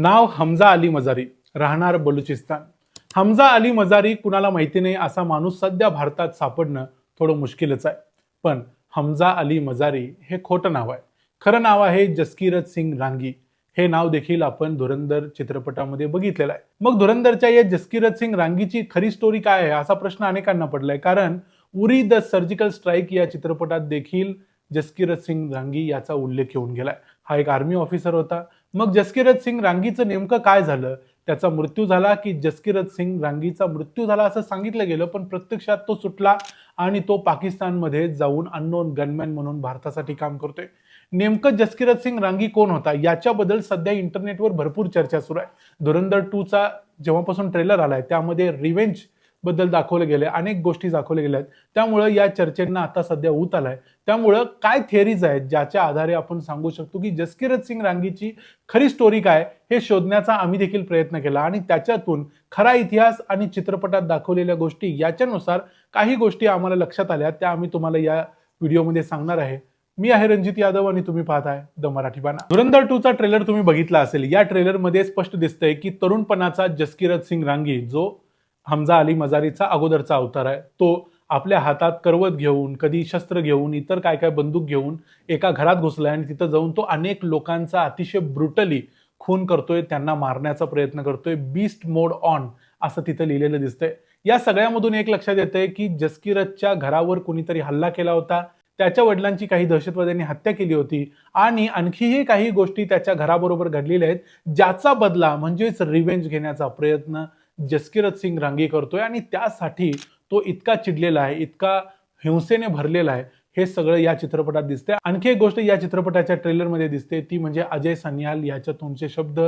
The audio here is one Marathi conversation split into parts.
नाव हमजा अली मजारी, राहणार बलुचिस्तान. हमजा अली मजारी कुणाला माहिती नाही असा माणूस सध्या भारतात सापडणं थोडं मुश्किलच आहे. पण हमजा अली मजारी हे खोटं नाव आहे. खरं नाव आहे जसकिरत सिंग रांगी. हे नाव देखील आपण धुरंधर चित्रपटामध्ये बघितलेलं आहे. मग धुरंधरच्या या जसकिरत सिंग रांगीची खरी स्टोरी काय आहे असा प्रश्न अनेकांना पडलाय. कारण उरी द सर्जिकल स्ट्राईक या चित्रपटात देखील जसकिरत सिंग रांगी याचा उल्लेख येऊन गेलाय. हा एक आर्मी ऑफिसर होता. मग जसकिरत सिंग रांगीचं नेमकं काय झालं, त्याचा मृत्यू झाला की जसकिरत सिंग रांगीचा मृत्यू झाला असं सांगितलं गेलं, पण प्रत्यक्षात तो सुटला आणि तो पाकिस्तानमध्ये जाऊन अननोन गनमॅन म्हणून भारतासाठी काम करतोय. नेमकं जसकिरत सिंग रांगी कोण होता याच्याबद्दल सध्या इंटरनेटवर भरपूर चर्चा सुरू आहे. धुरंधर 2 चा जेव्हापासून ट्रेलर आलाय त्यामध्ये रिव्हेंज बद्दल दाखवले गेले, अनेक गोष्टी दाखवल्या गेल्या आहेत. त्यामुळं या चर्चेंना आता सध्या ऊत आलाय. त्यामुळं काय थिअरीज आहेत ज्याच्या आधारे आपण सांगू शकतो की जसकिरत सिंग रांगीची खरी स्टोरी काय हे शोधण्याचा आम्ही देखील प्रयत्न केला आणि त्याच्यातून खरा इतिहास आणि चित्रपटात दाखवलेल्या गोष्टी याच्यानुसार काही गोष्टी आम्हाला लक्षात आल्या, त्या आम्ही तुम्हाला या व्हिडिओमध्ये सांगणार आहे. मी आहे रणजित यादव आणि तुम्ही पाहताय द मराठी बाणा. धुरंधर 2 चा ट्रेलर तुम्ही बघितला असेल. या ट्रेलरमध्ये स्पष्ट दिसतंय की तरुणपणाचा जसकिरत सिंग रांगी जो हमजा अली मजारीचा अगोदरचा अवतार आहे, तो आपल्या हातात करवत घेऊन, कधी शस्त्र घेऊन, इतर काय काय बंदूक घेऊन एका घरात घुसलाय आणि तिथं जाऊन तो अनेक लोकांचा अतिशय ब्रुटली खून करतोय, त्यांना मारण्याचा प्रयत्न करतोय. बीस्ट मोड ऑन असं तिथं लिहिलेलं दिसतंय. या सगळ्यामधून एक लक्षात येतंय की जसकिरतच्या घरावर कुणीतरी हल्ला केला होता. त्याच्या वडिलांची काही दहशतवाद्यांनी हत्या केली होती आणि आणखीही काही गोष्टी त्याच्या घराबरोबर घडलेल्या आहेत, ज्याचा बदला म्हणजेच रिव्हेंज घेण्याचा प्रयत्न जसकिरत सिंग रांगी करतोय आणि त्यासाठी तो इतका चिडलेला आहे, इतका हिंसेने भरलेला आहे. हे सगळं या चित्रपटात दिसते. आणखी एक गोष्ट या चित्रपटाच्या ट्रेलरमध्ये दिसते ती म्हणजे अजय सन्याल याच्या तुमचे शब्द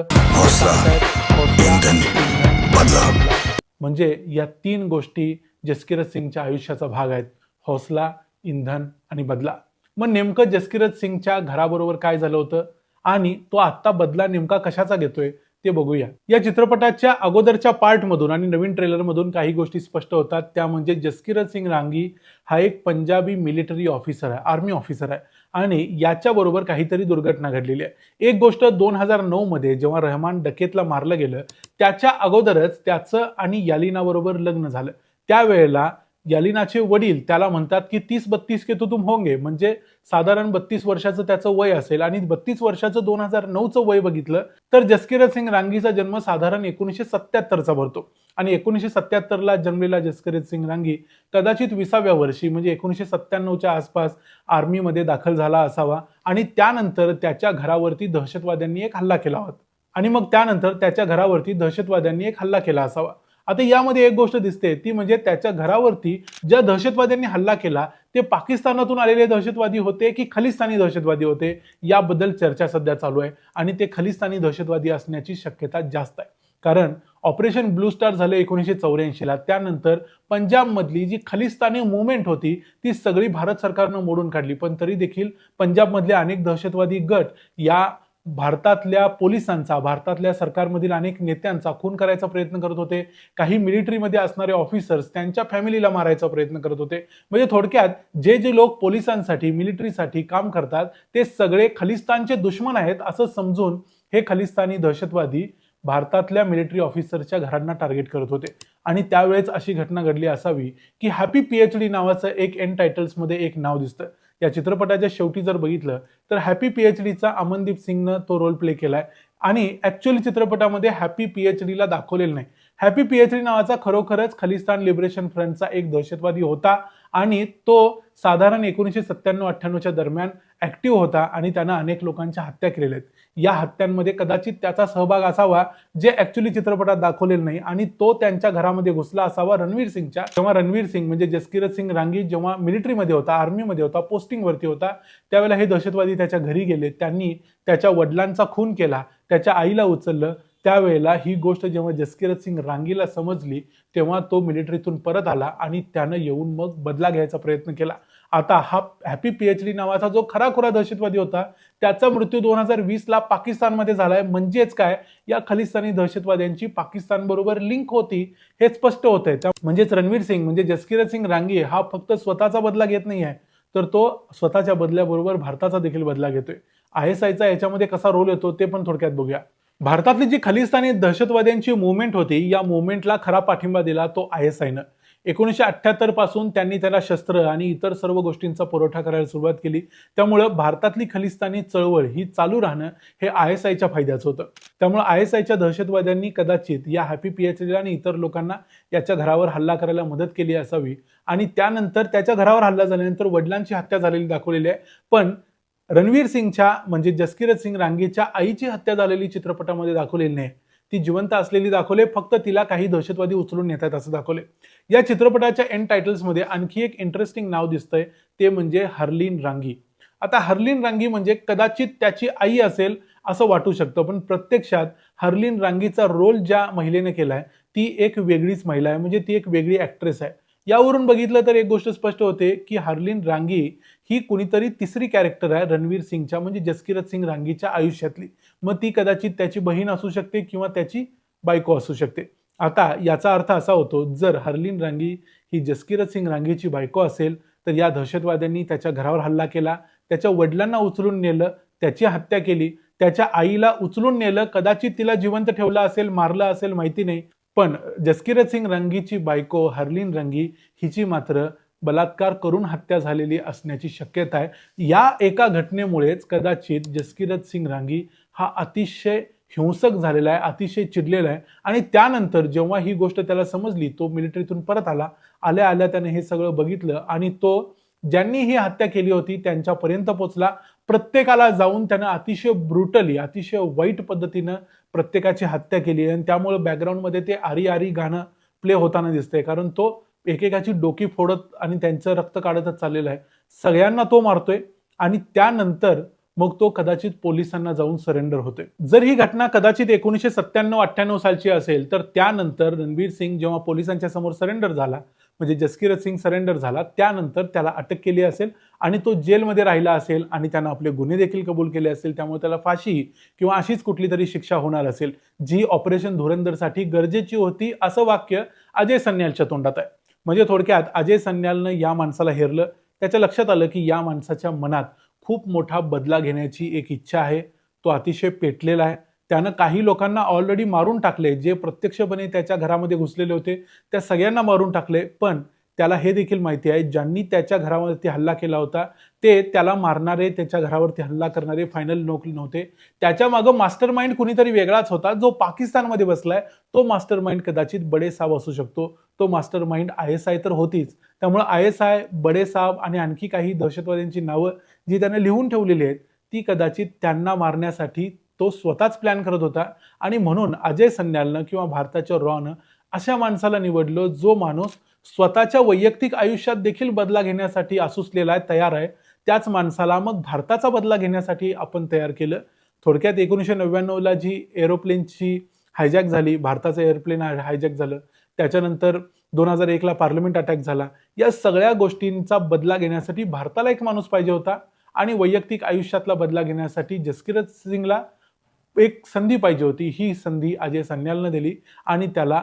म्हणजे या 3 गोष्टी जसकिरत सिंगच्या आयुष्याचा भाग आहेत. हौसला, इंधन आणि बदला. मग नेमकं जसकिरत सिंगच्या घराबरोबर काय झालं होतं आणि तो आत्ता बदला नेमका कशाचा घेतोय ते बघूया. या चित्रपटाच्या अगोदरच्या पार्टमधून आणि नवीन ट्रेलरमधून काही गोष्टी स्पष्ट होतात. त्या म्हणजे जसकिरत सिंग रांगी हा एक पंजाबी मिलिटरी ऑफिसर आहे, आर्मी ऑफिसर आहे आणि याच्याबरोबर काहीतरी दुर्घटना घडलेली आहे. एक गोष्ट 2009 मध्ये जेव्हा रहमान डकेतला मारलं गेलं त्याच्या अगोदरच त्याचं आणि यालिना बरोबर लग्न झालं. त्यावेळेला यालिनाचे वडील त्याला म्हणतात की 30-32 के तो तुम होंगे, म्हणजे साधारण 32 वर्षाचं त्याचं वय असेल आणि 32 वर्षाचं 2009चं वय बघितलं तर जसकिरत सिंग रांगीचा जन्म साधारण 1977चा भरतो आणि 1977ला जन्मलेला जसकिरत सिंग रांगी कदाचित 20व्या वर्षी म्हणजे 1997च्या आसपास आर्मीमध्ये दाखल झाला असावा आणि त्यानंतर त्याच्या घरावरती दहशतवाद्यांनी एक हल्ला केला होता आणि मग त्यानंतर त्याच्या घरावरती दहशतवाद्यांनी एक हल्ला केला असावा. आता यामध्ये एक गोष्ट दिसते ती म्हणजे त्याच्या घरावरती ज्या दहशतवाद्यांनी हल्ला केला ते पाकिस्तानातून आलेले दहशतवादी होते की खलिस्तानी दहशतवादी होते याबद्दल चर्चा सध्या चालू आहे आणि ते खलिस्तानी दहशतवादी असण्याची शक्यता जास्त आहे. कारण ऑपरेशन ब्लू स्टार झालं 1984ला. त्यानंतर पंजाबमधली जी खलिस्तानी मुवमेंट होती ती सगळी भारत सरकारनं मोडून काढली, पण तरी देखील पंजाबमधले अनेक दहशतवादी गट या भारतातल्या पोलिसांचा, भारतातल्या सरकारमधील अनेक नेत्यांचा खून करायचा प्रयत्न करत होते. काही मिलिटरीमध्ये असणारे ऑफिसर्स त्यांच्या फॅमिलीला मारायचा प्रयत्न करत होते. म्हणजे थोडक्यात जे जे लोक पोलिसांसाठी, मिलिटरीसाठी काम करतात ते सगळे खलिस्तानचे दुश्मन आहेत असं समजून हे खलिस्तानी दहशतवादी भारतातल्या मिलिटरी ऑफिसरच्या घरांना टार्गेट करत होते. आणि त्यावेळेस अशी घटना घडली असावी की हॅपी पीएचडी नावाचं एक एंड टायटल्समध्ये एक नाव दिसतं. या चित्रपटाच्या शेवटी जर बघितलं तर हॅपी पीएचडीचा अमनदीप सिंगनं तो रोल प्ले केलाय आणि ऍक्च्युअली चित्रपटामध्ये हॅपी पीएचडीला दाखवलेलं नाही. हॅपी पीएचडी नावाचा खरोखरच खलिस्तान लिबरेशन फ्रंटचा एक दहशतवादी होता आणि तो साधारण 1997-98च्या दरम्यान ऍक्टिव्ह होता आणि त्यानं अनेक लोकांच्या हत्या केलेल्या आहेत. या हत्यांमध्ये कदाचित त्याचा सहभाग असावा जे ऍक्च्युअली चित्रपटात दाखवलेलं नाही आणि तो त्यांच्या घरामध्ये घुसला असावा रणवीर सिंगच्या. जेव्हा रणवीर सिंग म्हणजे जसकिरत सिंग रांगी जेव्हा मिलिटरीमध्ये होता, आर्मीमध्ये होता, पोस्टिंगवरती होता, त्यावेळेला हे दहशतवादी त्याच्या घरी गेले. त्यांनी त्याच्या वडिलांचा खून केला, त्याच्या आईला उचललं. त्यावेळेला ही गोष्ट जेव्हा जसकिरत सिंग रांगीला समजली तेव्हा तो मिलिटरीतून परत आला आणि त्यानं येऊन मग बदला घ्यायचा प्रयत्न केला. आता हा हॅपी पीएचडी नावाचा जो खराखुरा दहशतवादी होता त्याचा मृत्यू 2020ला पाकिस्तानमध्ये झालाय. म्हणजेच काय, या खलिस्तानी दहशतवाद्यांची पाकिस्तान बरोबर लिंक होती हे स्पष्ट होतंय. म्हणजेच रणवीर सिंग म्हणजे जसकिरत सिंग रांगी हा फक्त स्वतःचा बदला घेत नाहीये तर तो स्वतःच्या बदल्याबरोबर भारताचा देखील बदला घेतोय. ISIचा याच्यामध्ये कसा रोल येतो ते पण थोडक्यात बघूया. भारतातली जी खलिस्तानी दहशतवाद्यांची मुवमेंट होती, या मुवमेंटला खरा पाठिंबा दिला तो ISIनं. 1978 पासून त्यांनी त्याला शस्त्र आणि इतर सर्व गोष्टींचा पुरवठा करायला सुरुवात केली. त्यामुळं भारतातली खलिस्तानी चळवळ ही चालू राहणं हे ISIच्या फायद्याचं होतं. त्यामुळे ISIच्या दहशतवाद्यांनी कदाचित या हॅपी PhDला आणि इतर लोकांना याच्या घरावर हल्ला करायला मदत केली असावी आणि त्यानंतर त्याच्या घरावर हल्ला झाल्यानंतर वडिलांची हत्या झालेली दाखवलेली आहे. पण रणवीर सिंगच्या म्हणजे जसकिरत सिंग रांगीच्या आईची हत्या झालेली चित्रपटामध्ये दाखवलेली नाही. ती जिवंत असलेली दाखवले, फक्त तिला काही दहशतवादी उचलून नेतात असं दाखवले. या चित्रपटाच्या एंड टायटल्समध्ये आणखी एक इंटरेस्टिंग नाव दिसतंय, ते म्हणजे हर्लीन रांगी. आता हर्लीन रांगी म्हणजे कदाचित त्याची आई असेल असं वाटू शकतं, पण प्रत्यक्षात हर्लीन रांगीचा रोल ज्या महिलेने केलाय ती एक वेगळीच महिला आहे, म्हणजे ती एक वेगळी ऍक्ट्रेस आहे. यावरून बघितलं तर एक गोष्ट स्पष्ट होते की हर्लीन रांगी ही कुणीतरी तिसरी कॅरेक्टर आहे रणवीर सिंगच्या म्हणजे जसकिरत सिंग रांगीच्या आयुष्यातली. मग ती कदाचित त्याची बहीण असू शकते किंवा त्याची बायको असू शकते. आता याचा अर्थ असा होतो, जर हर्लीन रांगी ही जसकिरत सिंग रांगीची बायको असेल तर या दहशतवाद्यांनी त्याच्या घरावर हल्ला केला, त्याच्या वडिलांना उचलून नेलं, त्याची हत्या केली, त्याच्या आईला उचलून नेलं, कदाचित तिला जिवंत ठेवलं असेल, मारलं असेल, माहिती नाही. पण जसकिरत सिंग रांगीची बायको हर्लीन रांगी हिची मात्र बलात्कार करून हत्या झालेली असण्याची शक्यता आहे. या एका घटनेमुळेच कदाचित जसकिरत सिंग रांगी हा अतिशय हिंसक झालेला आहे, अतिशय चिडलेला आहे आणि त्यानंतर जेव्हा ही गोष्ट त्याला समजली, तो मिलिटरीतून परत आला. आल्या आल्या त्याने हे सगळं बघितलं आणि तो ज्यांनी ही हत्या केली होती त्यांच्यापर्यंत पोहोचला. प्रत्येकाला जाऊन त्यानं अतिशय ब्रुटली, अतिशय वाईट पद्धतीनं प्रत्येकाची हत्या केली आणि त्यामुळे बॅकग्राऊंडमध्ये ते आरी आरी गाणं प्ले होताना दिसतंय, कारण तो एकेकाची डोकी फोडत आणि त्यांचं रक्त काढतच चाललेलं आहे. सगळ्यांना तो मारतोय आणि त्यानंतर मग तो कदाचित पोलिसांना जाऊन सरेंडर होतोय. जर ही घटना कदाचित 1997-98 सालची असेल तर त्यानंतर रणवीर सिंग जेव्हा पोलिसांच्या समोर सरेंडर झाला, म्हणजे जसकिरत सिंग सरेंडर झाला, त्यानंतर त्याला अटक केली असेल आणि तो जेलमध्ये राहिला असेल आणि त्यानं आपले गुन्हे देखील कबूल केले असेल. त्यामुळे त्याला फाशी किंवा अशीच कुठली तरी शिक्षा होणार असेल, जी ऑपरेशन धुरंधरसाठी गरजेची होती, असं वाक्य अजय सन्यालच्या तोंडात आहे. म्हणजे थोडक्यात अजय सन्यालनं या माणसाला हेरलं. त्याच्या लक्षात आलं की या माणसाच्या मनात खूप मोठा बदला घेण्याची एक इच्छा आहे. तो अतिशय पेटलेला आहे. त्यानं काही लोकांना ऑलरेडी मारून टाकले, जे प्रत्यक्षपणे त्याच्या घरामध्ये घुसलेले होते त्या सगळ्यांना मारून टाकले. पण त्याला हे देखील माहिती आहे, ज्यांनी त्याच्या घरावरती हल्ला केला होता ते त्याला मारणारे, त्याच्या घरावरती हल्ला करणारे फायनल नव्हते. त्याच्या मागं मास्टर माइंड कुणीतरी वेगळाच होता, जो पाकिस्तानमध्ये बसलाय. तो मास्टर माइंड कदाचित बडे साहेब असू शकतो. तो मास्टर माइंड ISI तर होतीच. त्यामुळे ISI, बडे साहेब आणि आणखी काही दहशतवाद्यांची नावं जी त्याने लिहून ठेवलेली आहेत, ती कदाचित त्यांना मारण्यासाठी तो स्वतःच प्लॅन करत होता. आणि म्हणून अजय सन्यालनं किंवा भारताच्या रॉनं अशा माणसाला निवडलं, जो माणूस स्वतःच्या वैयक्तिक आयुष्यात देखील बदला घेण्यासाठी आसुसलेला आहे, तयार आहे. त्याच माणसाला मग भारताचा बदला घेण्यासाठी आपण तयार केलं. थोडक्यात 1999ला जी एरोप्लेनची हायजॅक झाली, भारताचं एअरप्लेन हायजॅक झालं, त्याच्यानंतर 2001ला पार्लमेंट अटॅक झाला. या सगळ्या गोष्टींचा बदला घेण्यासाठी भारताला एक माणूस पाहिजे होता आणि वैयक्तिक आयुष्यातला बदला घेण्यासाठी जसकिरत सिंगला एक संधी पाहिजे होती. ही संधी अजय सन्यालनं दिली आणि त्याला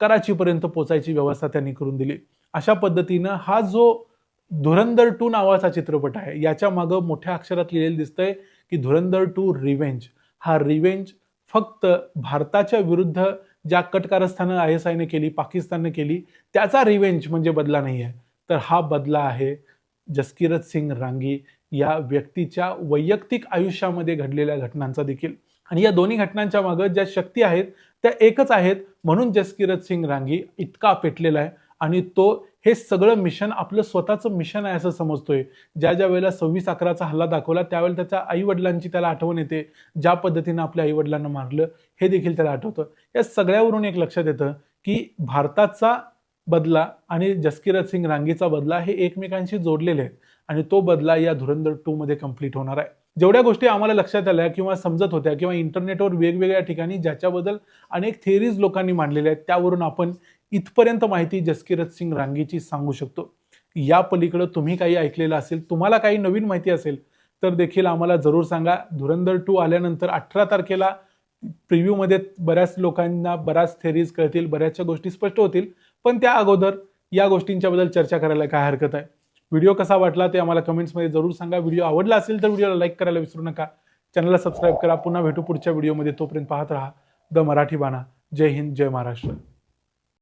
कराचीपर्यंत पोहोचायची व्यवस्था त्यांनी करून दिली. अशा पद्धतीनं हा जो धुरंधर 2 नावाचा चित्रपट आहे, याच्या मागं मोठ्या अक्षरात लिहिलेलं दिसतंय की धुरंधर 2 रिव्हेंज. हा रिव्हेंज फक्त भारताच्या विरुद्ध ज्या कटकारस्थानं ISIने केली, पाकिस्तानने केली, त्याचा रिव्हेंज म्हणजे बदला नाही आहे, तर हा बदला आहे जसकिरत सिंग रांगी या व्यक्तीच्या वैयक्तिक आयुष्यामध्ये घडलेल्या घटनांचा देखील. आणि या दोन्ही घटनांच्या मागे ज्या शक्ती आहेत त्या एकच आहेत. म्हणून जसकिरत सिंग रांगी इतका पेटलेला आहे आणि तो हे सगळं मिशन आपलं स्वतःचं मिशन आहे असं समजतोय. ज्या ज्या वेळेला 26/11चा हल्ला दाखवला त्यावेळेला त्याच्या आई वडिलांची त्याला आठवण येते. ज्या पद्धतीनं आपल्या आई वडिलांना मारलं हे देखील त्याला आठवतं. या सगळ्यावरून एक लक्षात येतं की भारताचा बदला आणि जसकिरत सिंग रांगीचा बदला हे एकमेकांशी जोडलेले आहेत आणि तो बदला या धुरंधर 2 मध्ये कंप्लीट होणार आहे. जेवढ्या गोष्टी आम्हाला लक्षात आल्या किंवा समजत होत्या किंवा इंटरनेटवर वेगवेगळ्या ठिकाणी ज्याच्याबद्दल अनेक थिअरीज लोकांनी मांडलेल्या आहेत, त्यावरून आपण इथपर्यंत माहिती जसकिरत सिंग रांगीची सांगू शकतो. या पलीकडे तुम्ही काही ऐकलेलं असेल, तुम्हाला काही नवीन माहिती असेल तर देखील आम्हाला जरूर सांगा. धुरंधर 2 आल्यानंतर 18 तारखेला प्रिव्ह्यूमध्ये बऱ्याच लोकांना बऱ्याच थिअरीज कळतील, बऱ्याचशा गोष्टी स्पष्ट होतील. पण त्या अगोदर या गोष्टींच्याबद्दल चर्चा करायला काय हरकत आहे. व्हिडिओ कसा वाटला ते आम्हाला कमेंट्समध्ये जरूर सांगा. व्हिडिओ आवडला असेल तर व्हिडिओला लाईक करायला विसरू नका. चॅनलला सबस्क्राईब करा. पुन्हा भेटू पुढच्या व्हिडिओमध्ये. तोपर्यंत पाहत राहा द मराठी बाणा. जय हिंद, जय महाराष्ट्र.